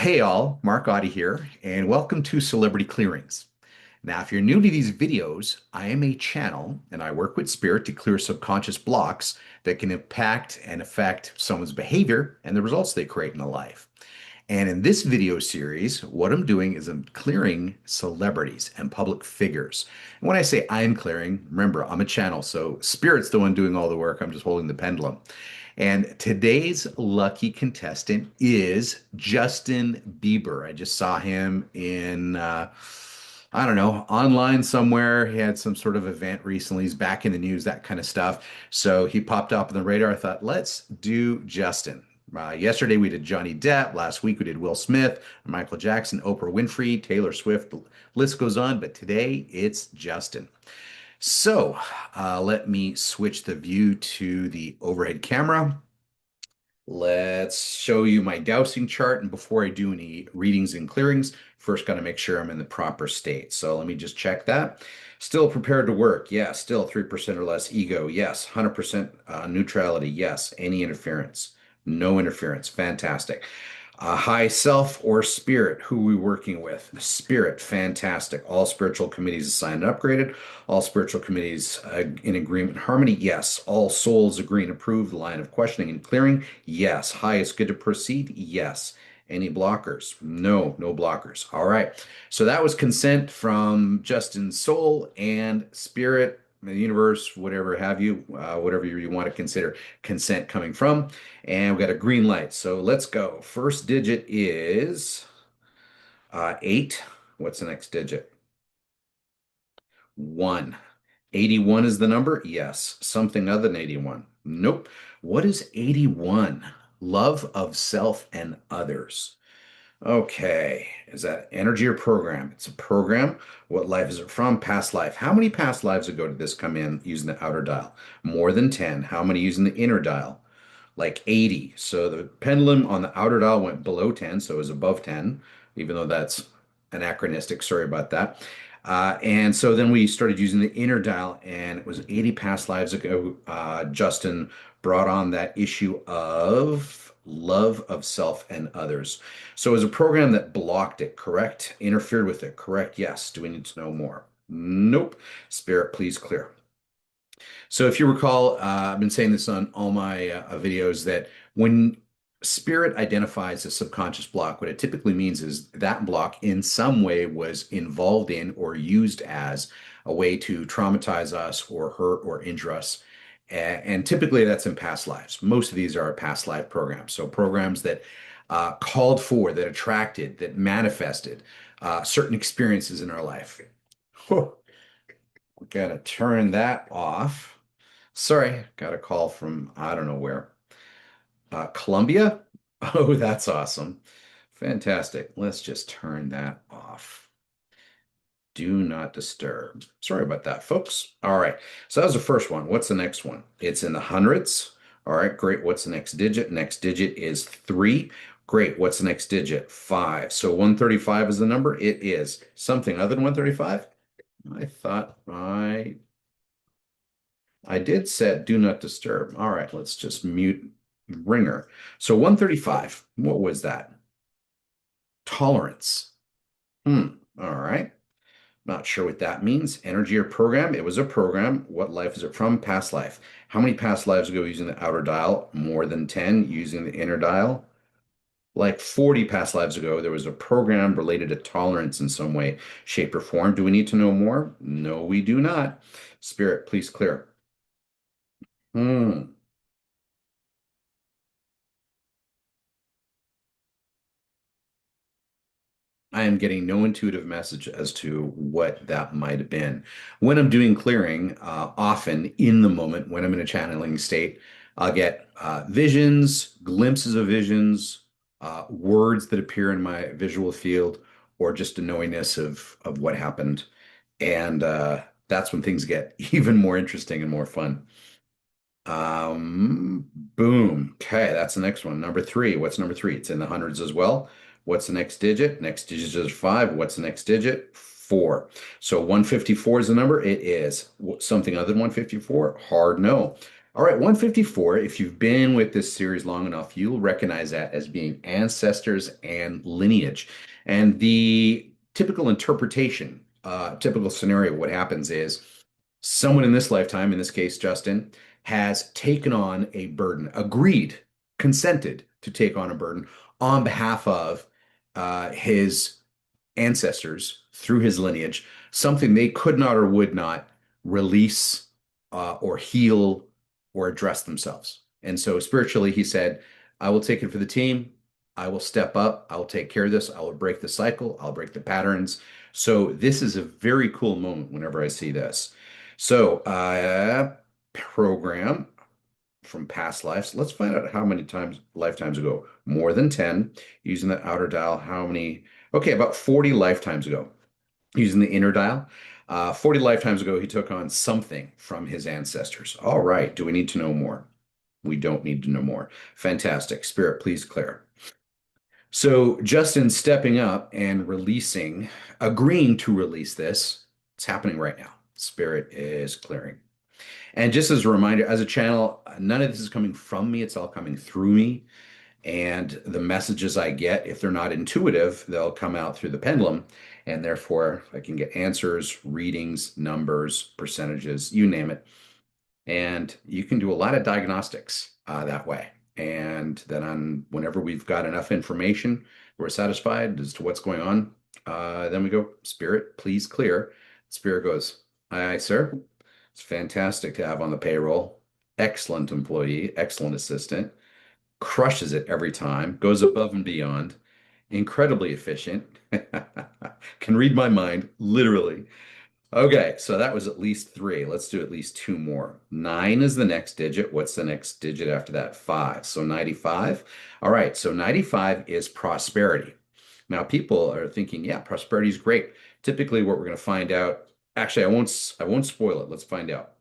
Hey all, Mark Audie here, and welcome to Celebrity Clearings. Now, if you're new to these videos, I am a channel and I work with spirit to clear subconscious blocks that can impact and affect someone's behavior and the results they create in their life. And in this video series, what I'm doing is I'm clearing celebrities and public figures. And when I say I'm clearing, remember, I'm a channel, so spirit's the one doing all the work. I'm just holding the pendulum. And today's lucky contestant is Justin Bieber. I just saw him in, I don't know, online somewhere. He had some sort of event recently. He's back in the news, that kind of stuff. So he popped up on the radar. I thought, let's do Justin. Yesterday we did Johnny Depp. Last week we did Will Smith, Michael Jackson, Oprah Winfrey, Taylor Swift. The list goes on, but today it's Justin. So let me switch the view to the overhead camera. Let's show you my dowsing chart. And before I do any readings and clearings, first got to make sure I'm in the proper state. So let me just check that. Still prepared to work. Yes. Still 3% or less ego. Yes. 100% neutrality. Yes. Any interference? No interference. Fantastic. High self or spirit, who are we working with? Spirit, fantastic. All spiritual committees assigned and upgraded. All spiritual committees in agreement, harmony, yes. All souls agree and approve. The line of questioning and clearing, yes. Highest good to proceed, yes. Any blockers? No, no blockers. All right. So that was consent from Justin's soul and spirit, the universe, whatever have you, whatever you want to consider consent coming from. And we got a green light. So let's go. First digit is 8. What's the next digit? 1. 81 is the number? Yes. Something other than 81? Nope. What is 81? Love of self and others. Okay. Is that energy or program? It's a program. What life is it from? Past life. How many past lives ago did this come in using the outer dial? More than 10. How many using the inner dial? Like 80. So the pendulum on the outer dial went below 10, so it was above 10, even though that's anachronistic. Sorry about that. And so then we started using the inner dial, and it was 80 past lives ago. Justin brought on that issue of love of self and others. So it was a program that blocked it, correct? Interfered with it, correct? Yes. Do we need to know more? Nope. Spirit, please clear. So if you recall, I've been saying this on all my videos that when spirit identifies a subconscious block, what it typically means is that block in some way was involved in or used as a way to traumatize us or hurt or injure us. And typically that's in past lives. Most of these are past life programs. So programs that called for, that attracted, that manifested certain experiences in our life. We gotta turn that off. Sorry, got a call from I don't know where. Colombia? Oh, that's awesome. Fantastic. Let's just turn that off. Do not disturb. Sorry about that, folks. All right. So that was the first one. What's the next one? It's in the hundreds. All right, great. What's the next digit? Next digit is 3. Great. What's the next digit? 5. So 135 is the number. It is something other than 135. I thought I did set do not disturb. All right, let's just mute ringer. So 135, what was that? Tolerance. All right. Not sure what that means. Energy or program? It was a program. What life is it from? Past life. How many past lives ago using the outer dial? More than 10 using the inner dial. Like 40 past lives ago, there was a program related to tolerance in some way, shape, or form. Do we need to know more? No, we do not. Spirit, please clear. Hmm. I am getting no intuitive message as to what that might have been. When I'm doing clearing, often in the moment, when I'm in a channeling state, I'll get visions, glimpses of visions, words that appear in my visual field, or just a knowingness of what happened. And that's when things get even more interesting and more fun. Boom. Okay, that's the next one. Number 3. What's number 3? It's in the hundreds as well. What's the next digit? Next digit is 5. What's the next digit? 4. So 154 is the number. It is something other than 154. Hard no. All right, 154. If you've been with this series long enough, you'll recognize that as being ancestors and lineage. And the typical interpretation, typical scenario of what happens is someone in this lifetime, in this case, Justin, has taken on a burden, agreed, consented to take on a burden on behalf of his ancestors through his lineage, something they could not or would not release or heal or address themselves. And so spiritually, he said, I will take it for the team. I will step up. I will take care of this. I will break the cycle. I'll break the patterns. So this is a very cool moment whenever I see this. So program from past lives. Let's find out how many times lifetimes ago. More than 10. Using the outer dial, how many? Okay, about 40 lifetimes ago. Using the inner dial. 40 lifetimes ago, he took on something from his ancestors. All right. Do we need to know more? We don't need to know more. Fantastic. Spirit, please clear. So Justin stepping up and releasing, agreeing to release this. It's happening right now. Spirit is clearing. And just as a reminder, as a channel, none of this is coming from me. It's all coming through me. And the messages I get, if they're not intuitive, they'll come out through the pendulum. And therefore, I can get answers, readings, numbers, percentages, you name it. And you can do a lot of diagnostics that way. And then whenever we've got enough information, we're satisfied as to what's going on. Then we go, Spirit, please clear. Spirit goes, aye, aye, sir. It's fantastic to have on the payroll. Excellent employee, excellent assistant, crushes it every time, goes above and beyond, incredibly efficient, can read my mind, literally. Okay, so that was at least three. Let's do at least two more. Nine is the next digit. What's the next digit after that? Five. So 95. All right, so 95 is prosperity. Now, people are thinking, yeah, prosperity is great. Typically, what we're going to find out, actually, I won't spoil it. Let's find out.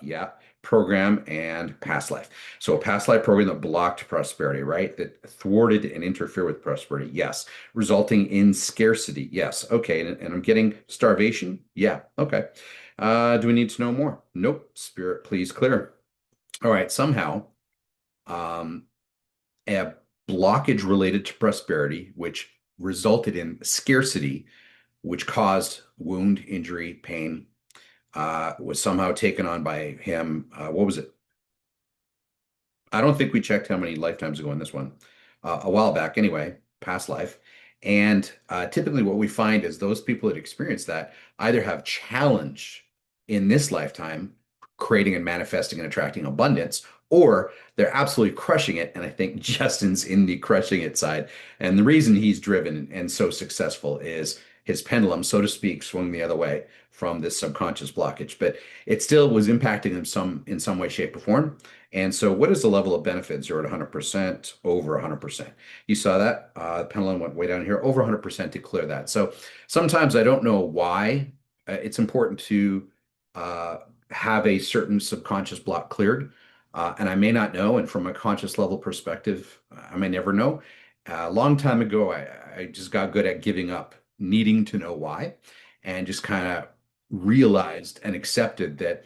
Yeah, program and past life. So a past life program that blocked prosperity, right? That thwarted and interfered with prosperity. Yes. Resulting in scarcity. Yes. Okay. And I'm getting starvation. Yeah. Okay. Do we need to know more? Nope. Spirit, please clear. All right. Somehow, um, a blockage related to prosperity, which resulted in scarcity, which caused wound, injury, pain, was somehow taken on by him. What was it? I don't think we checked how many lifetimes ago in this one. A while back, anyway, past life. And typically, what we find is those people that experience that either have challenge in this lifetime, creating and manifesting and attracting abundance, or they're absolutely crushing it. And I think Justin's in the crushing it side. And the reason he's driven and so successful is his pendulum, so to speak, swung the other way from this subconscious blockage. But it still was impacting him in some way, shape, or form. And so what is the level of benefit? 0 to 100%, over 100%. You saw that? The pendulum went way down here, over 100% to clear that. So sometimes I don't know why it's important to uh, have a certain subconscious block cleared. And I may not know. And from a conscious level perspective, I may never know. A long time ago, I just got good at giving up, needing to know why, and just kind of realized and accepted that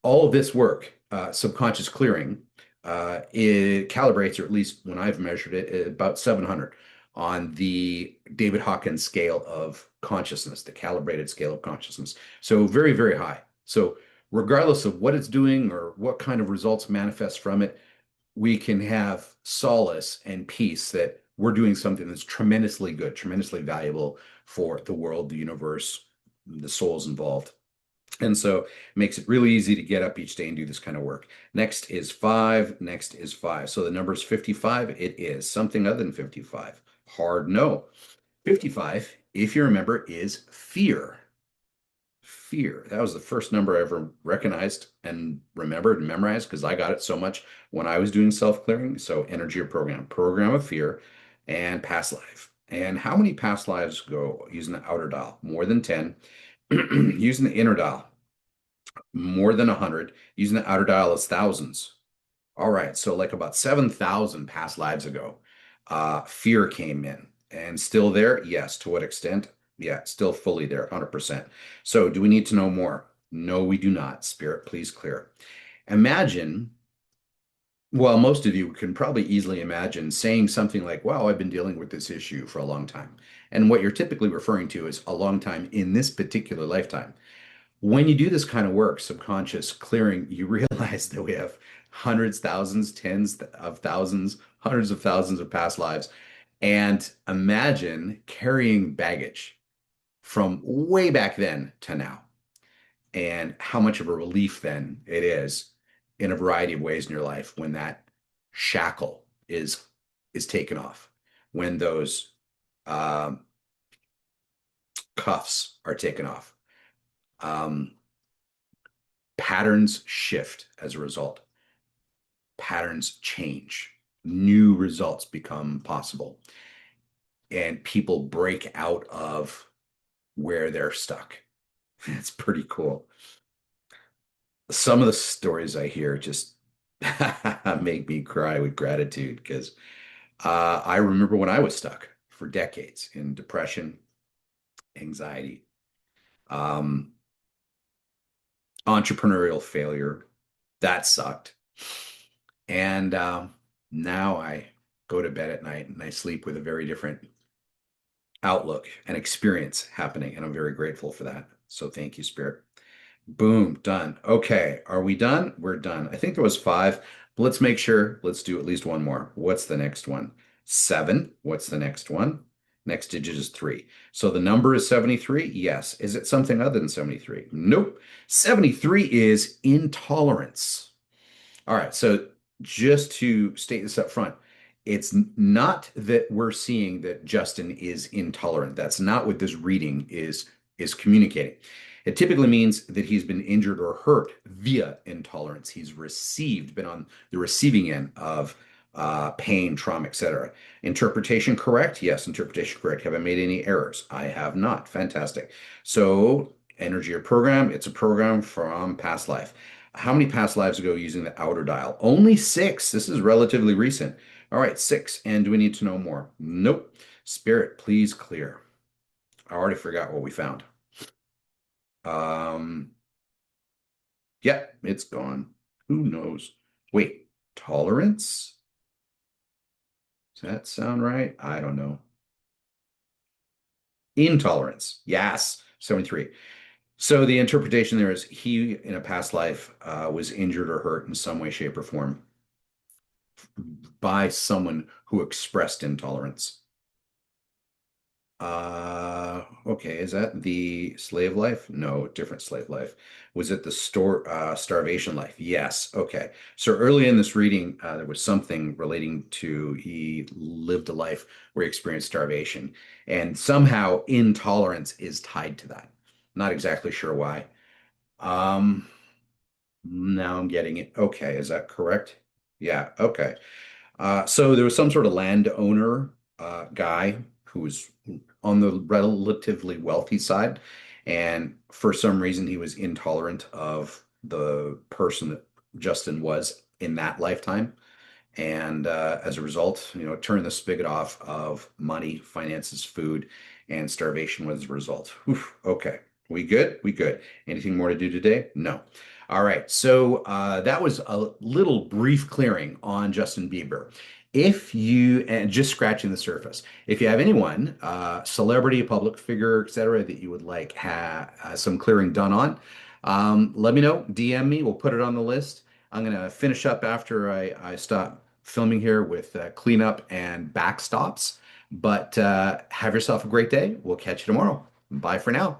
all of this work, subconscious clearing, it calibrates, or at least when I've measured it, at about 700 on the David Hawkins scale of consciousness, the calibrated scale of consciousness. So very, very high. So regardless of what it's doing or what kind of results manifest from it, we can have solace and peace that we're doing something that's tremendously good, tremendously valuable for the world, the universe, the souls involved. And so it makes it really easy to get up each day and do this kind of work. Next is five. Next is five. So the number is 55. It is something other than 55. Hard no. 55, if you remember, is fear. Fear. That was the first number I ever recognized and remembered and memorized because I got it so much when I was doing self-clearing. So energy or program of fear, and past life. And how many past lives go using the outer dial? More than 10. Using the inner dial, more than 100. Using the outer dial is thousands. All right, so like about 7,000 past lives ago, fear came in. And still there? Yes. To what extent? Yeah, still fully there, 100%. So do we need to know more? No, we do not. Spirit, please clear. Imagine Well, most of you can probably easily imagine saying something like, "Wow, I've been dealing with this issue for a long time." And what you're typically referring to is a long time in this particular lifetime. When you do this kind of work, subconscious clearing, you realize that we have hundreds, thousands, tens of thousands, hundreds of thousands of past lives. And imagine carrying baggage from way back then to now, and how much of a relief then it is in a variety of ways in your life when that shackle is taken off, when those um, cuffs are taken off. Um, Patterns shift as a result. Patterns change. New results become possible, and people break out of where they're stuck. It's pretty cool. Some of the stories I hear just make me cry with gratitude because I remember when I was stuck for decades in depression, anxiety, um, entrepreneurial failure. That sucked. And now I go to bed at night and I sleep with a very different outlook and experience happening. And I'm very grateful for that. So thank you, Spirit. Boom, done. Okay, are we done? We're done. I think there was five. But let's make sure. Let's do at least one more. What's the next one? Seven. What's the next one? Next digit is three. So the number is 73? Yes. Is it something other than 73? Nope. 73 is intolerance. All right, so just to state this up front, it's not that we're seeing that Justin is intolerant. That's not what this reading is communicating. It typically means that he's been injured or hurt via intolerance. He's been on the receiving end of pain, trauma, etc. Interpretation correct? Yes, interpretation correct. Have I made any errors? I have not. Fantastic. So, energy or program, it's a program from past life. How many past lives ago using the outer dial? Only six. This is relatively recent. All right, six. And do we need to know more? Nope. Spirit, please clear. I already forgot what we found. Um, yeah, it's gone. Who knows? Wait, tolerance? Does that sound right? I don't know. Intolerance. Yes, 73. So the interpretation there is he in a past life was injured or hurt in some way, shape, or form by someone who expressed intolerance. Okay, is that the slave life? No, different slave life. Was it the starvation life? Yes. Okay. So early in this reading, there was something relating to he lived a life where he experienced starvation, and somehow intolerance is tied to that. Not exactly sure why. Um, Now I'm getting it. Okay, is that correct? Yeah, okay. So there was some sort of landowner guy who was on the relatively wealthy side, and for some reason he was intolerant of the person that Justin was in that lifetime. And as a result, it turned the spigot off of money, finances, food, and starvation was the result. Oof, okay. We good? We good. Anything more to do today? No. All right. So that was a little brief clearing on Justin Bieber. If you, and just scratching the surface, if you have anyone, celebrity, public figure, etc., that you would like some clearing done on, let me know. DM me. We'll put it on the list. I'm going to finish up after I stop filming here with cleanup and backstops. But have yourself a great day. We'll catch you tomorrow. Bye for now.